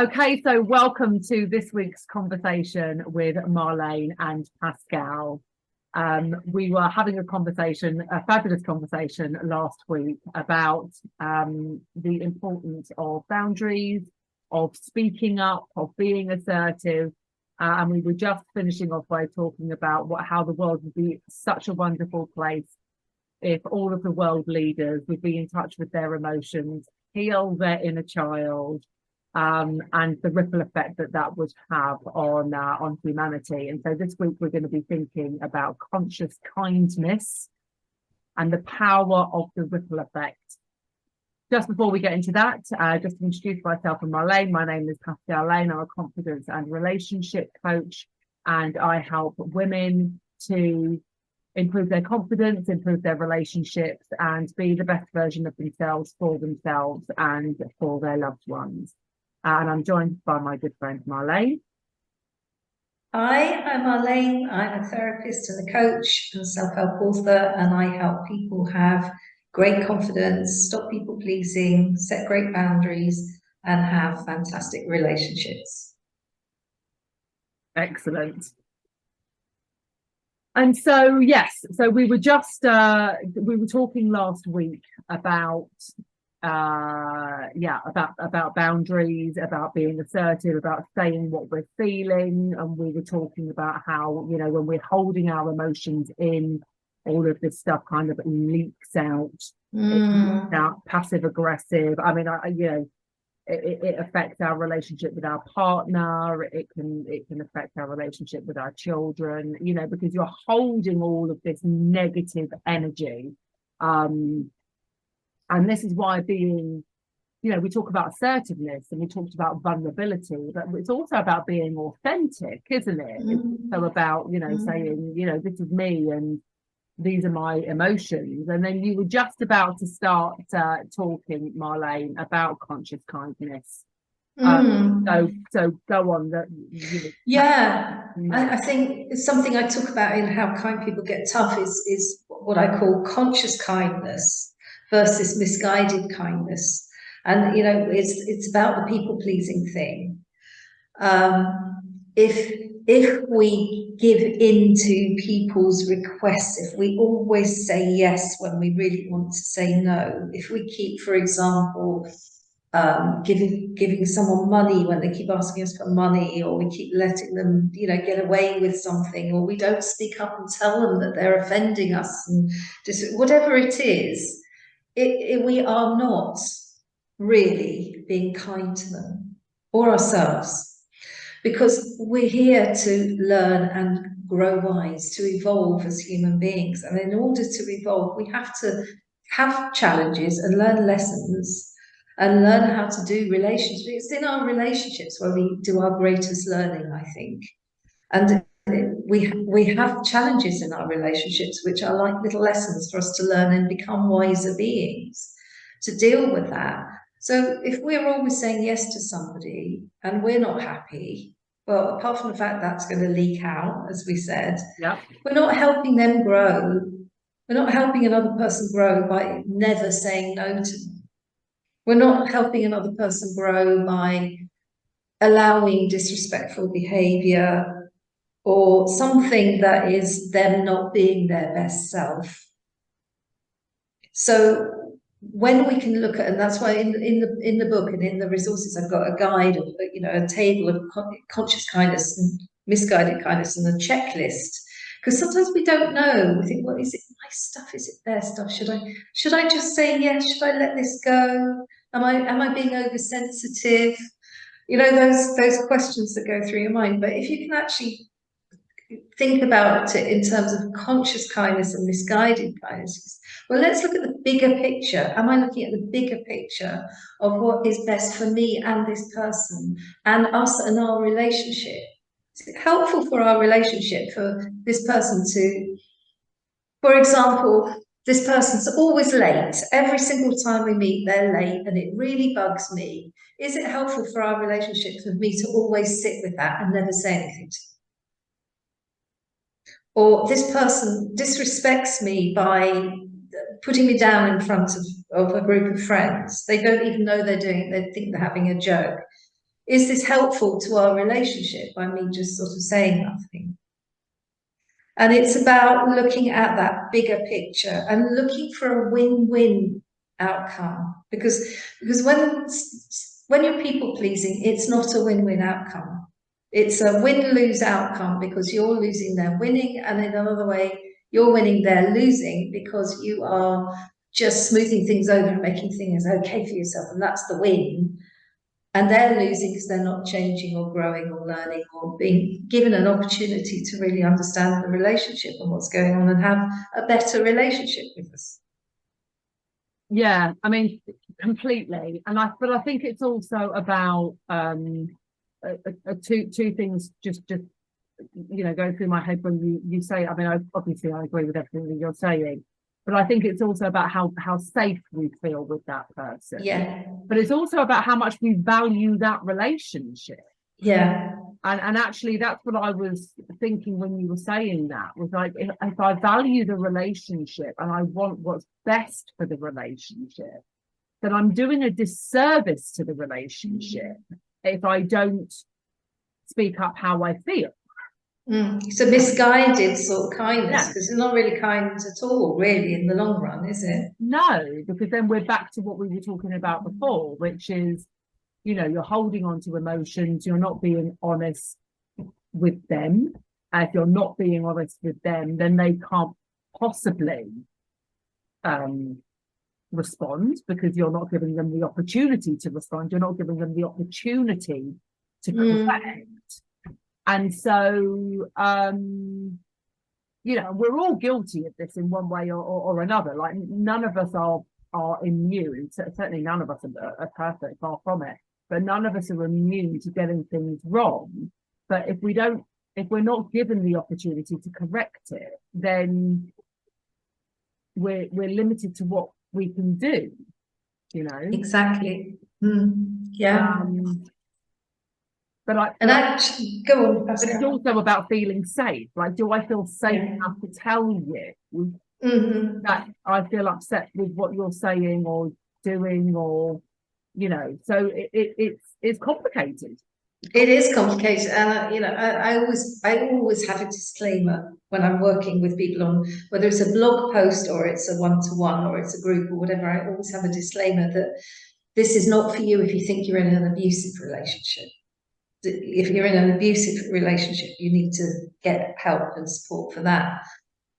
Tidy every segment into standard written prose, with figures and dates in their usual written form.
Okay, so welcome to this week's conversation with Marléne and Pascale. We were having a fabulous conversation last week about the importance of boundaries, of speaking up, of being assertive. And we were just finishing off by talking about how the world would be such a wonderful place if all of the world leaders would be in touch with their emotions, heal their inner child, and the ripple effect that would have on humanity. And so this week we're going to be thinking about conscious kindness and the power of the ripple effect. Just before we get into that, just to introduce myself and Marléne, my name is Pascale Lane. I'm a confidence and relationship coach, and I help women to improve their confidence, improve their relationships, and be the best version of themselves and for their loved ones. And I'm joined by my good friend Marléne. Hi, I'm Marléne. I'm a therapist and a coach and self-help author, and I help people have great confidence, stop people pleasing, set great boundaries, and have fantastic relationships. Excellent. And so, yes, so we were talking last week about about boundaries, about being assertive, about saying what we're feeling. And we were talking about how, when we're holding our emotions in, all of this stuff kind of leaks out. It leaks out passive aggressive. I mean, it affects our relationship with our partner. It can affect our relationship with our children, because you're holding all of this negative energy. And this is why we talk about assertiveness and we talked about vulnerability, but it's also about being authentic, isn't it? It's also about, saying, this is me and these are my emotions. And then you were just about to start talking, Marléne, about conscious kindness. So go on. I think something I talk about in How Kind People Get Tough is what I call conscious kindness versus misguided kindness. And, it's about the people-pleasing thing. If we give in to people's requests, if we always say yes when we really want to say no, if we keep, for example, giving someone money when they keep asking us for money, or we keep letting them, get away with something, or we don't speak up and tell them that they're offending us, and just whatever it is, we are not really being kind to them or ourselves, because we're here to learn and grow wise, to evolve as human beings. And in order to evolve, we have to have challenges and learn lessons and learn how to do relationships. It's in our relationships where we do our greatest learning, I think. And we have challenges in our relationships, which are like little lessons for us to learn and become wiser beings to deal with that. So if we're always saying yes to somebody and we're not happy, well, apart from the fact that's going to leak out, as we said, we're not helping them grow. We're not helping another person grow by never saying no to them. We're not helping another person grow by allowing disrespectful behavior or something that is them not being their best self. So when we can look at, and that's why in the book and in the resources, I've got a guide of, a table of conscious kindness and misguided kindness and a checklist, because sometimes we don't know. We think, well, is it my stuff? Is it their stuff? Should I just say yes? Should I let this go? Am I being oversensitive? Those questions that go through your mind. But if you can actually think about it in terms of conscious kindness and misguided kindness, well, let's look at the bigger picture. Am I looking at the bigger picture of what is best for me and this person and us and our relationship? Is it helpful for our relationship for this person to, for example, this person's always late. Every single time we meet, they're late, and it really bugs me. Is it helpful for our relationship for me to always sit with that and never say anything to them? Or this person disrespects me by putting me down in front of a group of friends. They don't even know they're doing it. They think they're having a joke. is this helpful to our relationship by me just sort of saying nothing? And it's about looking at that bigger picture and looking for a win-win outcome, because when you're people pleasing, it's not a win-win outcome. It's a win-lose outcome, because you're losing, they're winning, and in another way, you're winning, they're losing, because you are just smoothing things over and making things okay for yourself, and that's the win. And they're losing because they're not changing or growing or learning or being given an opportunity to really understand the relationship and what's going on and have a better relationship with us. Yeah, I mean, completely. But I think it's also about two things just go through my head when you say. I mean, obviously I agree with everything that you're saying, but I think it's also about how safe we feel with that person. Yeah. But it's also about how much we value that relationship. Yeah. And actually, that's what I was thinking when you were saying that, was like, if I value the relationship and I want what's best for the relationship, then I'm doing a disservice to the relationship if I don't speak up how I feel. So misguided sort of kindness, because Yeah. it's not really kindness at all, really, in the long run, is it? No, because then we're back to what we were talking about before, which is, you're holding on to emotions, you're not being honest with them. If you're not being honest with them, then they can't possibly respond, because you're not giving them the opportunity to respond. You're not giving them the opportunity to correct. And so, we're all guilty of this in one way or another. Like, none of us are immune. Certainly none of us are perfect, far from it. But none of us are immune to getting things wrong. But if we're not given the opportunity to correct it, then we're limited to what we can do. Exactly. Yeah. But actually, go on, Pascale. But it's also about feeling safe. Like, do I feel safe enough to tell you that I feel upset with what you're saying or doing, or so it's complicated. It is complicated, and I always have a disclaimer when I'm working with people on whether it's a blog post or it's a one-to-one or it's a group or whatever. I always have a disclaimer that this is not for you if you think you're in an abusive relationship. If you're in an abusive relationship, you need to get help and support for that.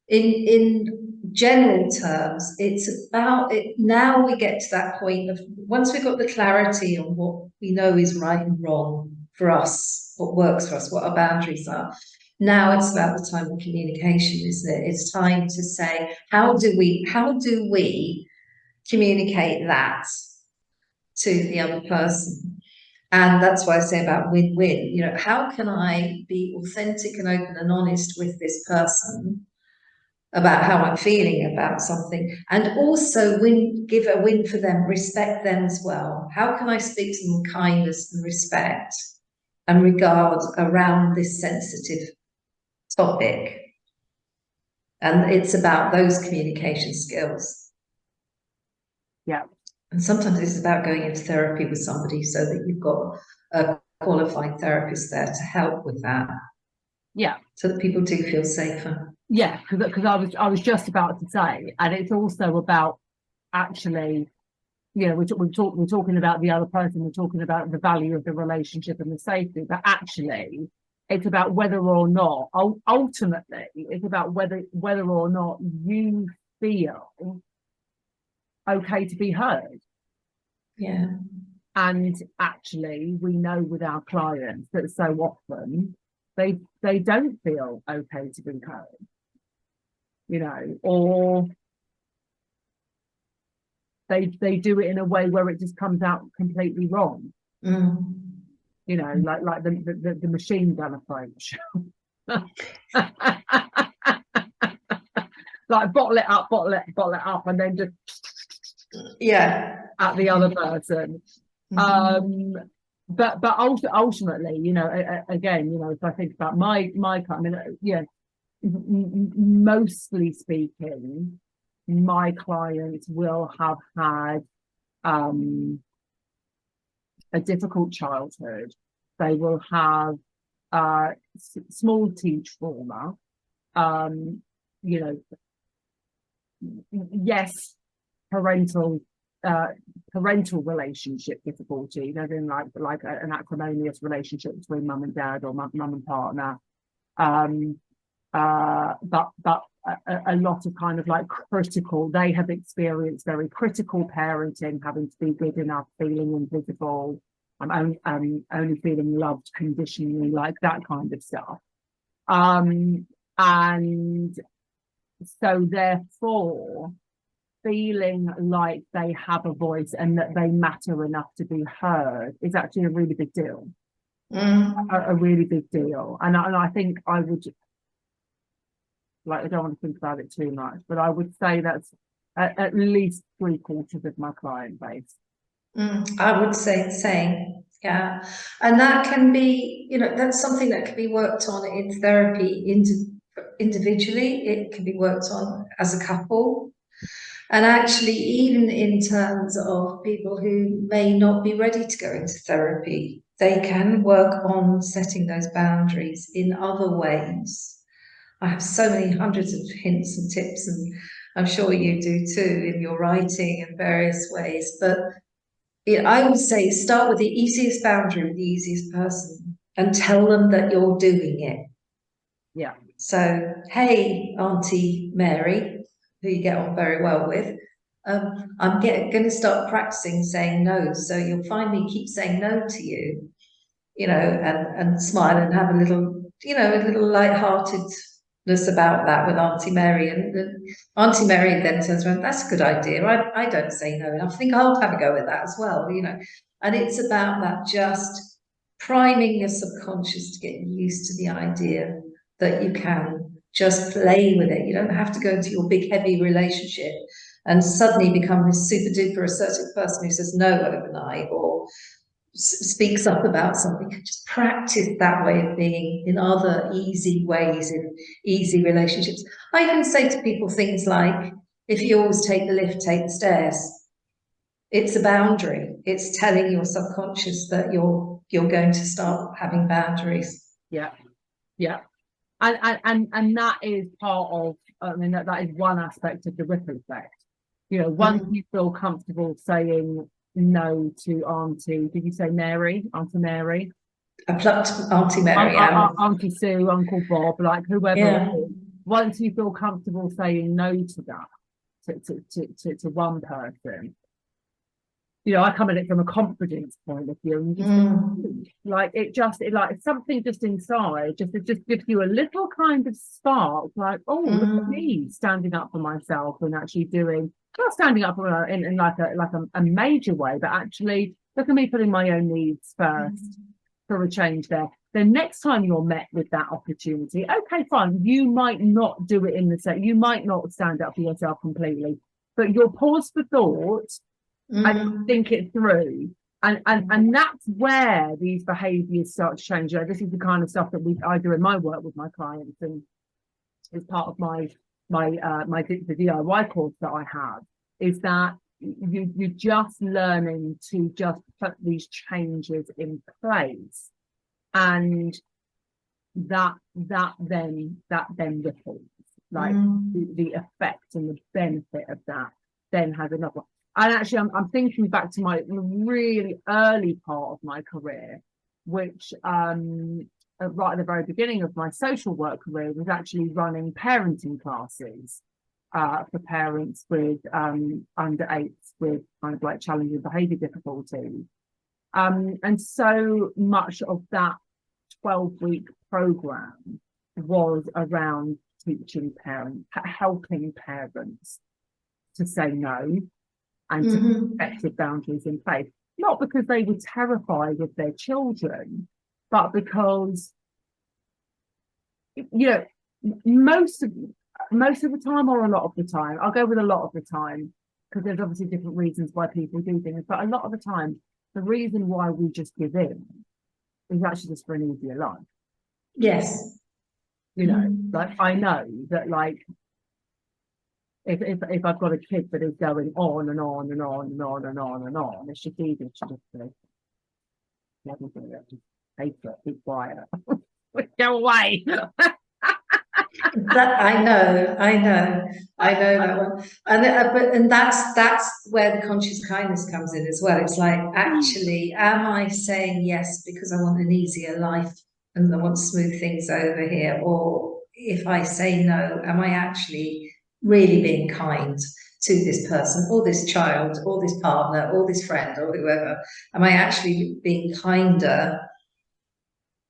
In general terms, it's about it. Now we get to that point of, once we've got the clarity on what we know is right and wrong for us, what works for us, what our boundaries are. Now it's about the time of communication, isn't it? It's time to say, how do we communicate that to the other person? And that's why I say about win-win. How can I be authentic and open and honest with this person about how I'm feeling about something, and also give a win for them, respect them as well? How can I speak to them with kindness and respect and regard around this sensitive topic? And it's about those communication skills. Yeah. And sometimes it's about going into therapy with somebody so that you've got a qualified therapist there to help with that. Yeah. So that people do feel safer. Yeah, because I was just about to say, and it's also about, actually, we're talking about the other person, we're talking about the value of the relationship and the safety, but actually it's about whether or not, ultimately, it's about whether or not you feel okay to be heard. Yeah. And actually, we know with our clients that so often they don't feel okay to be heard, or they do it in a way where it just comes out completely wrong. Like the machine gun approach. Like bottle it up, and then just at the other person. But ultimately, again, if I think about my mostly speaking, my clients will have had a difficult childhood. They will have small T trauma. You know, yes, parental relationship difficulty, you know, in like an acrimonious relationship between mum and dad or mum and partner. But a lot of kind of like critical, they have experienced very critical parenting, having to be good enough, feeling invisible, only feeling loved conditionally, like that kind of stuff. And so therefore, feeling like they have a voice and that they matter enough to be heard is actually a really big deal. A really big deal. And I think I would, like, I don't want to think about it too much, but I would say that's at least 3/4 of my client base. I would say the same. Yeah. And that can be, you know, that's something that can be worked on in therapy individually. It can be worked on as a couple. And actually, even in terms of people who may not be ready to go into therapy, they can work on setting those boundaries in other ways. I have so many hundreds of hints and tips, and I'm sure you do too in your writing in various ways. But I would say start with the easiest boundary with the easiest person and tell them that you're doing it. Yeah. So, hey, Auntie Mary, who you get on very well with, I'm going to start practicing saying no. So you'll find me keep saying no to you, you know, and smile and have a little, you know, a little lightheartedness about that with Auntie Mary. And Auntie Mary then turns around, that's a good idea. I don't say no enough. I think I'll have a go at that as well, you know. And it's about that, just priming your subconscious to get used to the idea that you can just play with it. You don't have to go into your big, heavy relationship and suddenly become this super duper assertive person who says no overnight or speaks up about something. Just practice that way of being in other easy ways, in easy relationships. I can say to people things like, if you always take the lift, take the stairs. It's a boundary. It's telling your subconscious that you're going to start having boundaries. Yeah. Yeah. And that is part of, I mean, that is one aspect of the ripple effect. You know, once you feel comfortable saying no to Auntie, did you say Mary? Auntie Mary? I plucked Auntie Mary out. Auntie Sue, Uncle Bob, like whoever. Yeah. Once you feel comfortable saying no to that, to one person, you know, I come at it from a confidence point of view, and just like something just inside, it just gives you a little kind of spark, like, oh, look at me standing up for myself and actually doing, not standing up in like a major way, but actually look at me putting my own needs first for a change there. The next time you're met with that opportunity, okay, fine, you might not do it in the same, you might not stand up for yourself completely, but you'll pause for thought and think it through, and that's where these behaviours start to change. You know, this is the kind of stuff that I do in my work with my clients, and as part of the DIY course that I have, is that you're just learning to just put these changes in place, and that then ripples, like the effect and the benefit of that then has another. And actually, I'm thinking back to my really early part of my career, which right at the very beginning of my social work career was actually running parenting classes for parents with under 8s with kind of like challenging behaviour difficulties. And so much of that 12-week programme was around teaching parents, helping parents to say no and to put effective boundaries in place, not because they were terrified of their children, but because, you know, most of the time, or a lot of the time, I'll go with a lot of the time, because there's obviously different reasons why people do things, but a lot of the time, the reason why we just give in is actually just for an easier life. Yes. You know, like, I know that, like, if I've got a kid that is going on and on and on and on and on and on, it's just easier to just Pay for it, be quiet. Go away. That I know that one, and that's where the conscious kindness comes in as well. It's like, actually, am I saying yes because I want an easier life and I want to smooth things over here, or if I say no, am I actually really being kind to this person or this child or this partner or this friend or whoever? Am I actually being kinder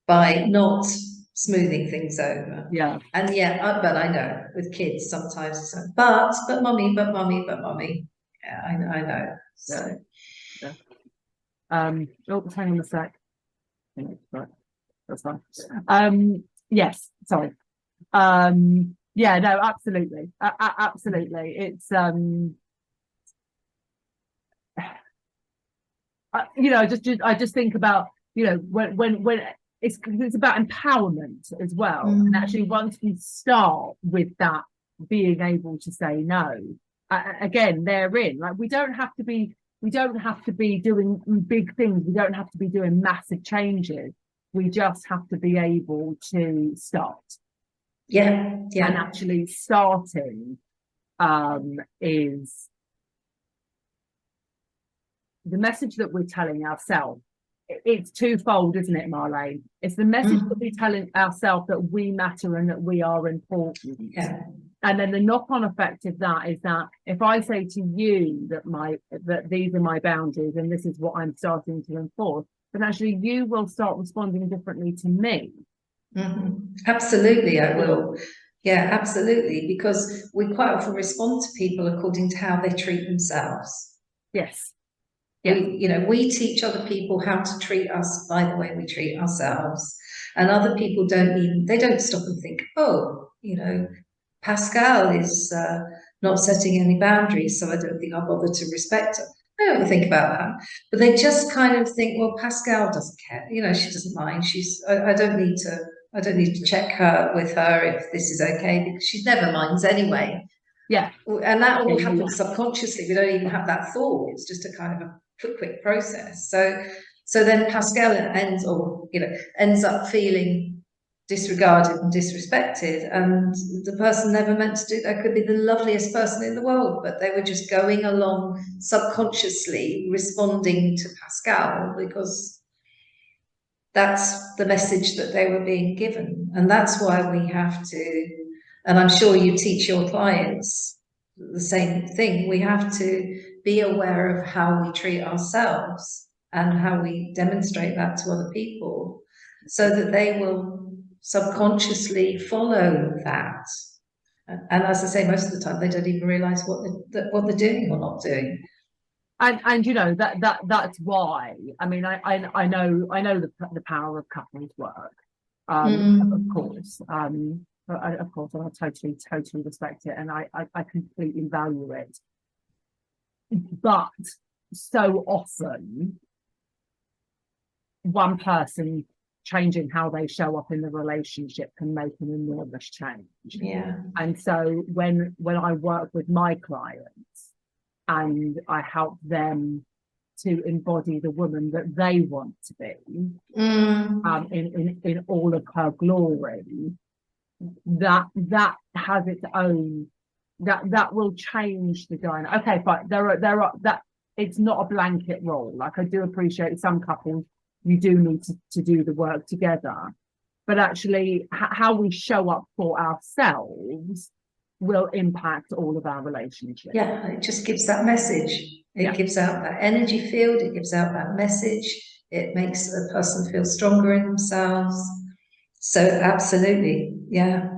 by not smoothing things over? Yeah. And yeah, but I know with kids sometimes it's like, but mummy, but mummy, but mummy. Yeah, I know. So Yeah. Oh, hang on a sec. Right, that's fine. Yes, sorry. Yeah, no, absolutely. Absolutely. It's you know, I just think about, you know, when it's about empowerment as well. And actually, once we start with that, being able to say no, again, therein, like we don't have to be doing big things. We don't have to be doing massive changes. We just have to be able to start. Yeah. And actually starting is the message that we're telling ourselves. It's twofold, isn't it, Marlene? It's the message that we're telling ourselves that we matter and that we are important. Yeah. And then the knock-on effect of that is that if I say to you that these are my boundaries and this is what I'm starting to enforce, then actually you will start responding differently to me. Absolutely, I will. Yeah, absolutely, because we quite often respond to people according to how they treat themselves. Yes. We teach other people how to treat us by the way we treat ourselves, and other people don't stop and think, oh, Pascale is not setting any boundaries, so I don't think I'll bother to respect her. They don't think about that, but they just kind of think, well, Pascale doesn't care. She doesn't mind. I don't need to check with her if this is okay, because she never minds anyway. Yeah. And that all happens subconsciously. We don't even have that thought. It's just a kind of a quick process. So then Pascale ends up feeling disregarded and disrespected, and the person never meant to do that. Could be the loveliest person in the world, but they were just going along subconsciously responding to Pascale because that's the message that they were being given. And that's why we have to, and I'm sure you teach your clients the same thing, we have to be aware of how we treat ourselves and how we demonstrate that to other people, so that they will subconsciously follow that. And as I say, most of the time they don't even realize what they're doing or not doing. And that's why, I mean, I know the power of couples work, of course, and I totally respect it, and I completely value it. But so often, one person changing how they show up in the relationship can make an enormous change. Yeah. And so when I work with my clients and I help them to embody the woman that they want to be, in all of her glory, that has its own, that will change the dynamic. Okay, fine. There are that it's not a blanket rule. Like, I do appreciate some couples, you do need to do the work together, but actually how we show up for ourselves will impact all of our relationships. Yeah, it just gives that message. It gives out that energy field. It gives out that message. It makes the person feel stronger in themselves. So absolutely, yeah.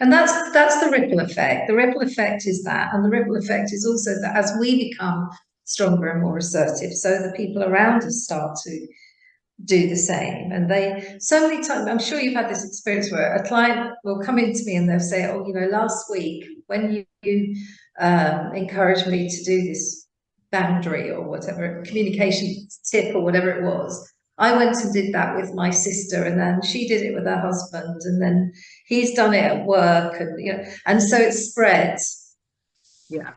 And that's the ripple effect. The ripple effect is that, and the ripple effect is also that as we become stronger and more assertive, so the people around us start to do the same. And so many times, I'm sure you've had this experience where a client will come into me and they'll say, oh, last week when you encouraged me to do this boundary or whatever, communication tip or whatever it was, I went and did that with my sister, and then she did it with her husband, and then he's done it at work, and and so it spreads. Yeah.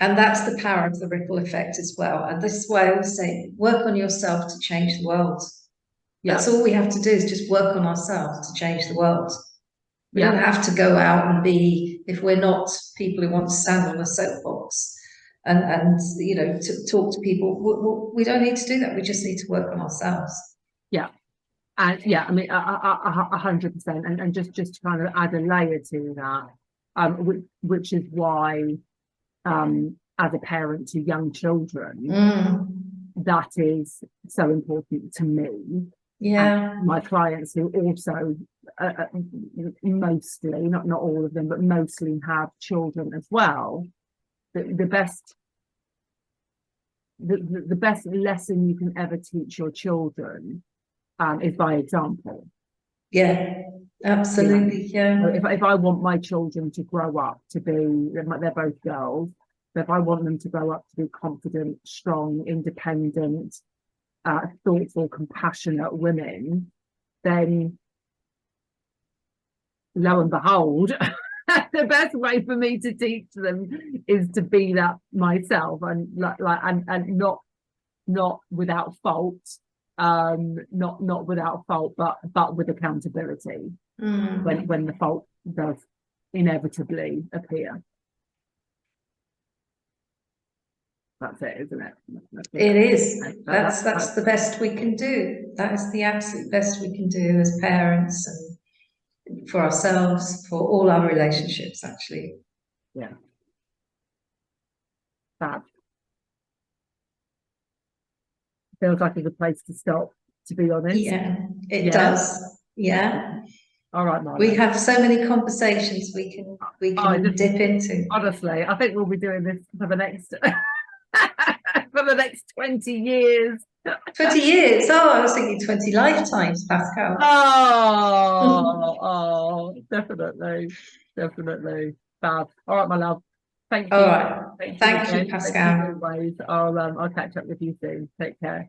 And that's the power of the ripple effect as well. And this is why I always say, work on yourself to change the world. Yeah. That's all we have to do, is just work on ourselves to change the world. We Yeah. don't have to go out and be, if we're not people who want to stand on a soapbox and you know, to talk to people, we don't need to do that. We just need to work on ourselves. Yeah. And yeah, I mean, 100%. And just to kind of add a layer to that, which is why, as a parent to young children, that is so important to me. Yeah. And my clients who also mostly, not all of them, but mostly have children as well. The best lesson you can ever teach your children is by example. Yeah, absolutely. You know? Yeah. If I want my children to grow up to be, they're both girls, but if I want them to grow up to be confident, strong, independent, thoughtful, compassionate women, then lo and behold, the best way for me to teach them is to be that myself, and and not without fault, not without fault, but with accountability when the fault does inevitably appear. That's it, isn't it? It is. That's the best we can do. That is the absolute best we can do as parents and for ourselves, for all our relationships, actually. Yeah. That feels like a good place to stop, to be honest. Yeah, it does. Yeah. All right, Marléne. We have so many conversations we can dip into. Honestly, I think we'll be doing this for the next for the next 20 years. 20 years? Oh, I was thinking 20 lifetimes, Pascale. Oh, definitely. Fab. All right, my love. Thank you. All right. Thank you, Pascale. Thank you always. I'll catch up with you soon. Take care.